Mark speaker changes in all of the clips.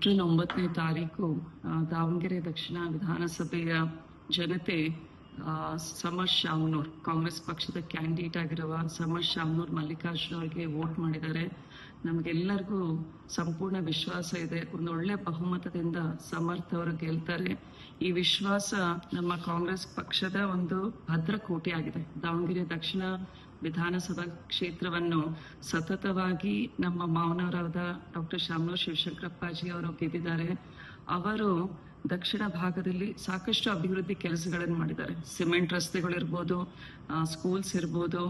Speaker 1: April 9ನೇ ತಾರೀಕು ದಾವಣಗೆರೆ ದಕ್ಷಿಣ ವಿಧಾನಸಭೆಯ ಜನತೆ ಸಮರ್ ಶಾಮನೂರ್, ಕಾಂಗ್ರೆಸ್ ಪಕ್ಷದ ಕ್ಯಾಂಡಿಡೇಟ್ ಆಗಿರುವ ಸಮರ್ ಶಾಮನೂರ್ ಮಲ್ಲಿಕಾರ್ಜುನ್ ಅವರಿಗೆ ವೋಟ್ ಮಾಡಿದ್ದಾರೆ. ನಮಗೆಲ್ಲರಿಗೂ ಸಂಪೂರ್ಣ ವಿಶ್ವಾಸ ಇದೆ, ಒಂದು ಒಳ್ಳೆ ಬಹುಮತದಿಂದ ಸಮರ್ಥ ಅವರು ಗೆಲ್ತಾರೆ. ಈ ವಿಶ್ವಾಸ ನಮ್ಮ ಕಾಂಗ್ರೆಸ್ ಪಕ್ಷದ ಒಂದು ಭದ್ರಕೋಟೆ ಆಗಿದೆ. ದಾವಣಗೆರೆ ದಕ್ಷಿಣ ವಿಧಾನಸಭಾ ಕ್ಷೇತ್ರವನ್ನು ಸತತವಾಗಿ ನಮ್ಮ ಮಾವನವರಾದ ಡಾಕ್ಟರ್ ಶಾಮನೂರ್ ಶಿವಶಂಕರಪ್ಪಾಜಿ ಅವರು ಗೆದ್ದಿದ್ದಾರೆ. ಅವರು ದಕ್ಷಿಣ ಭಾಗದಲ್ಲಿ ಸಾಕಷ್ಟು ಅಭಿವೃದ್ಧಿ ಕೆಲಸಗಳನ್ನು ಮಾಡಿದ್ದಾರೆ. ಸಿಮೆಂಟ್ ರಸ್ತೆಗಳಿರ್ಬೋದು, ಸ್ಕೂಲ್ಸ್ ಇರ್ಬೋದು,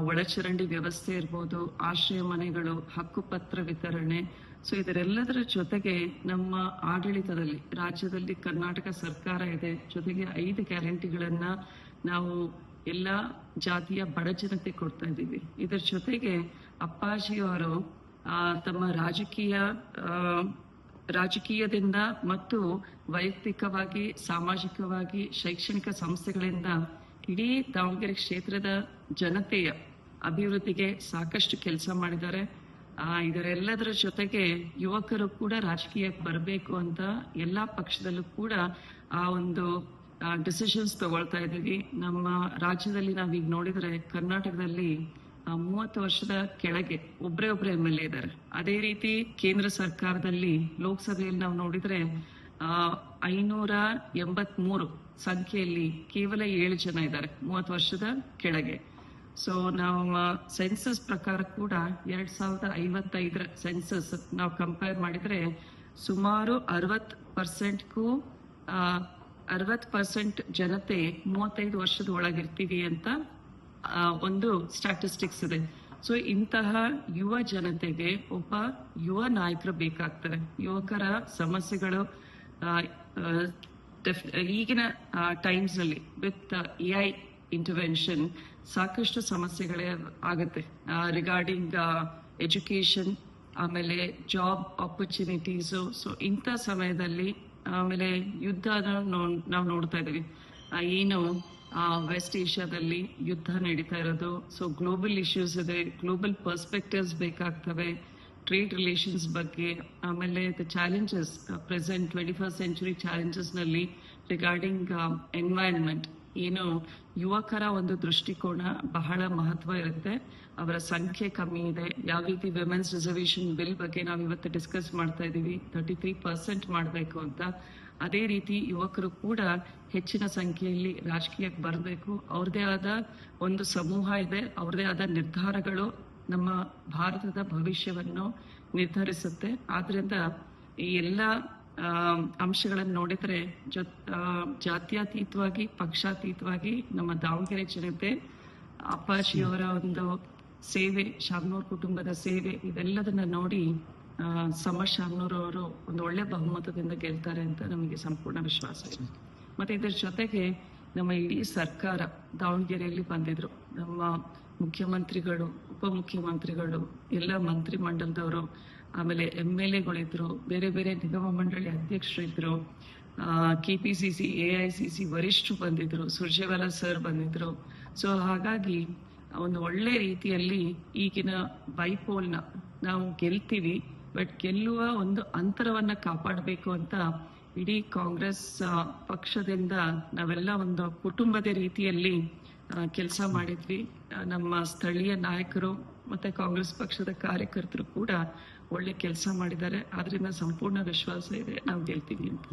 Speaker 1: ಒಳಚರಂಡಿ ವ್ಯವಸ್ಥೆ ಇರ್ಬೋದು, ಆಶ್ರಯ ಮನೆಗಳು, ಹಕ್ಕುಪತ್ರ ವಿತರಣೆ. ಸೊ ಇದರೆಲ್ಲದರ ಜೊತೆಗೆ ನಮ್ಮ ಆಡಳಿತದಲ್ಲಿ ರಾಜ್ಯದಲ್ಲಿ ಕರ್ನಾಟಕ ಸರ್ಕಾರ ಇದೆ, ಜೊತೆಗೆ 5 ಗ್ಯಾರಂಟಿಗಳನ್ನ ನಾವು ಎಲ್ಲ ಜಾತಿಯ ಬಡ ಜನತೆ ಕೊಡ್ತಾ ಇದ್ದೀವಿ. ಇದರ ಜೊತೆಗೆ ಅಪ್ಪಾಜಿಯವರು ತಮ್ಮ ರಾಜಕೀಯದಿಂದ ಮತ್ತು ವೈಯಕ್ತಿಕವಾಗಿ, ಸಾಮಾಜಿಕವಾಗಿ, ಶೈಕ್ಷಣಿಕ ಸಂಸ್ಥೆಗಳಿಂದ ಇಡೀ ದಾವಣಗೆರೆ ಕ್ಷೇತ್ರದ ಜನತೆಯ ಅಭಿವೃದ್ಧಿಗೆ ಸಾಕಷ್ಟು ಕೆಲಸ ಮಾಡಿದ್ದಾರೆ. ಇದರೆಲ್ಲದರ ಜೊತೆಗೆ ಯುವಕರು ಕೂಡ ರಾಜಕೀಯಕ್ಕೆ ಬರಬೇಕು ಅಂತ ಎಲ್ಲಾ ಪಕ್ಷದಲ್ಲೂ ಕೂಡ ಆ ಒಂದು ಡಿಸಿಷನ್ಸ್ ತಗೊಳ್ತಾ ಇದ್ದೀವಿ. ನಮ್ಮ ರಾಜ್ಯದಲ್ಲಿ ನಾವೀಗ ನೋಡಿದ್ರೆ ಕರ್ನಾಟಕದಲ್ಲಿ 30 ವರ್ಷದ ಕೆಳಗೆ ಒಬ್ಬರೇ MLA ಇದ್ದಾರೆ. ಅದೇ ರೀತಿ ಕೇಂದ್ರ ಸರ್ಕಾರದಲ್ಲಿ ಲೋಕಸಭೆಯಲ್ಲಿ ನಾವು ನೋಡಿದ್ರೆ 583 ಸಂಖ್ಯೆಯಲ್ಲಿ ಕೇವಲ 7 ಜನ ಇದ್ದಾರೆ 30 ವರ್ಷದ ಕೆಳಗೆ. ಸೊ ನಾವು ಸೆನ್ಸಸ್ ಪ್ರಕಾರ ಕೂಡ 2055ರ ಸೆನ್ಸಸ್ ನಾವು ಕಂಪೇರ್ ಮಾಡಿದ್ರೆ ಸುಮಾರು 60%ಕ್ಕೂ 60% ಜನತೆ 35 ವರ್ಷದ ಒಳಗಿರ್ತೀವಿ ಅಂತ ಒಂದು ಸ್ಟ್ಯಾಟಿಸ್ಟಿಕ್ಸ್ ಇದೆ. ಸೊ ಇಂತಹ ಯುವ ಜನತೆಗೆ ಒಬ್ಬ ಯುವ ನಾಯಕರು ಬೇಕಾಗ್ತಾರೆ. ಯುವಕರ ಸಮಸ್ಯೆಗಳು ಈಗಿನ ಟೈಮ್ಸ್ ನಲ್ಲಿ ವಿತ್ AI ಇಂಟರ್ವೆನ್ಷನ್ ಸಾಕಷ್ಟು ಸಮಸ್ಯೆಗಳೇ ಆಗತ್ತೆ ರಿಗಾರ್ಡಿಂಗ್ ಎಜುಕೇಶನ್, ಆಮೇಲೆ ಜಾಬ್ ಆಪರ್ಚುನಿಟೀಸು. ಸೊ ಇಂಥ ಸಮಯದಲ್ಲಿ ಆಮೇಲೆ ಯುದ್ಧ ನಾವು ನೋಡ್ತಾ ಇದೀವಿ. ಏನು ವೆಸ್ಟ್ ಏಷ್ಯಾದಲ್ಲಿ ಯುದ್ಧ ನಡೀತಾ ಇರೋದು. ಸೊ ಗ್ಲೋಬಲ್ ಇಶ್ಯೂಸ್ ಇದೆ, ಗ್ಲೋಬಲ್ ಪರ್ಸ್ಪೆಕ್ಟಿವ್ಸ್ ಬೇಕಾಗ್ತವೆ, ಟ್ರೇಡ್ ರಿಲೇಷನ್ಸ್ ಬಗ್ಗೆ. ಆಮೇಲೆ the challenges present 21st century challenges ನಲ್ಲಿ ರಿಗಾರ್ಡಿಂಗ್ ಎನ್ವೈರನ್ಮೆಂಟ್, ಏನು ಯುವಕರ ಒಂದು ದೃಷ್ಟಿಕೋನ ಬಹಳ ಮಹತ್ವ ಇರುತ್ತೆ. ಅವರ ಸಂಖ್ಯೆ ಕಮ್ಮಿ ಇದೆ. ಯಾವ ರೀತಿ ವಿಮೆನ್ಸ್ ರಿಸರ್ವೇಶನ್ ಬಿಲ್ ಬಗ್ಗೆ ನಾವು ಇವತ್ತು ಡಿಸ್ಕಸ್ ಮಾಡ್ತಾ ಇದೀವಿ, 33% ಮಾಡಬೇಕು ಅಂತ. ಅದೇ ರೀತಿ ಯುವಕರು ಕೂಡ ಹೆಚ್ಚಿನ ಸಂಖ್ಯೆಯಲ್ಲಿ ರಾಜಕೀಯಕ್ಕೆ ಬರಬೇಕು. ಅವ್ರದೇ ಆದ ಒಂದು ಸಮೂಹ ಇದೆ, ಅವ್ರದೇ ಆದ ನಿರ್ಧಾರಗಳು ನಮ್ಮ ಭಾರತದ ಭವಿಷ್ಯವನ್ನು ನಿರ್ಧರಿಸುತ್ತೆ. ಆದ್ರಿಂದ ಈ ಎಲ್ಲ ಅಂಶಗಳನ್ನು ನೋಡಿದ್ರೆ ಜಾತ್ಯತೀತವಾಗಿ, ಪಕ್ಷಾತೀತವಾಗಿ ನಮ್ಮ ದಾವಣಗೆರೆ ಜನತೆ ಅಪ್ಪಾಜಿಯವರ ಒಂದು ಸೇವೆ, ಶಾಮನೂರ್ ಕುಟುಂಬದ ಸೇವೆ, ಇವೆಲ್ಲದನ್ನ ನೋಡಿ ಸಮರ್ ಶಾಮನೂರ್ ಅವರು ಒಂದು ಒಳ್ಳೆ ಬಹುಮತದಿಂದ ಗೆಲ್ತಾರೆ ಅಂತ ನಮಗೆ ಸಂಪೂರ್ಣ ವಿಶ್ವಾಸ ಇದೆ. ಮತ್ತೆ ಇದರ ಜೊತೆಗೆ ನಮ್ಮ ಇಡೀ ಸರ್ಕಾರ ದಾವಣಗೆರೆಯಲ್ಲಿ ಬಂದಿದ್ರು. ನಮ್ಮ ಮುಖ್ಯಮಂತ್ರಿಗಳು, ಉಪಮುಖ್ಯಮಂತ್ರಿಗಳು, ಎಲ್ಲ ಮಂತ್ರಿ ಮಂಡಲದವರು, ಆಮೇಲೆ MLAಗಳಿದ್ರು, ಬೇರೆ ಬೇರೆ ನಿಗಮ ಮಂಡಳಿ ಅಧ್ಯಕ್ಷರಿದ್ರು, KPCC AICC ವರಿಷ್ಠರು ಬಂದಿದ್ರು, ಸುರ್ಜೇವಾಲಾ ಸರ್ ಬಂದಿದ್ರು. ಸೊ ಹಾಗಾಗಿ ಒಂದು ಒಳ್ಳೆ ರೀತಿಯಲ್ಲಿ ಈಗಿನ ಬೈಪೋಲ್ನ ನಾವು ಗೆಲ್ತೀವಿ, ಬಟ್ ಗೆಲ್ಲುವ ಒಂದು ಅಂತರವನ್ನ ಕಾಪಾಡಬೇಕು ಅಂತ ಇಡೀ ಕಾಂಗ್ರೆಸ್ ಪಕ್ಷದಿಂದ ನಾವೆಲ್ಲ ಒಂದು ಕುಟುಂಬದ ರೀತಿಯಲ್ಲಿ ಕೆಲಸ ಮಾಡಿದ್ವಿ. ನಮ್ಮ ಸ್ಥಳೀಯ ನಾಯಕರು ಮತ್ತೆ ಕಾಂಗ್ರೆಸ್ ಪಕ್ಷದ ಕಾರ್ಯಕರ್ತರು ಕೂಡ ಒಳ್ಳೆ ಕೆಲಸ ಮಾಡಿದ್ದಾರೆ. ಆದ್ರಿಂದ ಸಂಪೂರ್ಣ ವಿಶ್ವಾಸ ಇದೆ ನಾವು ಗೆಲ್ತೀವಿ ಅಂತ.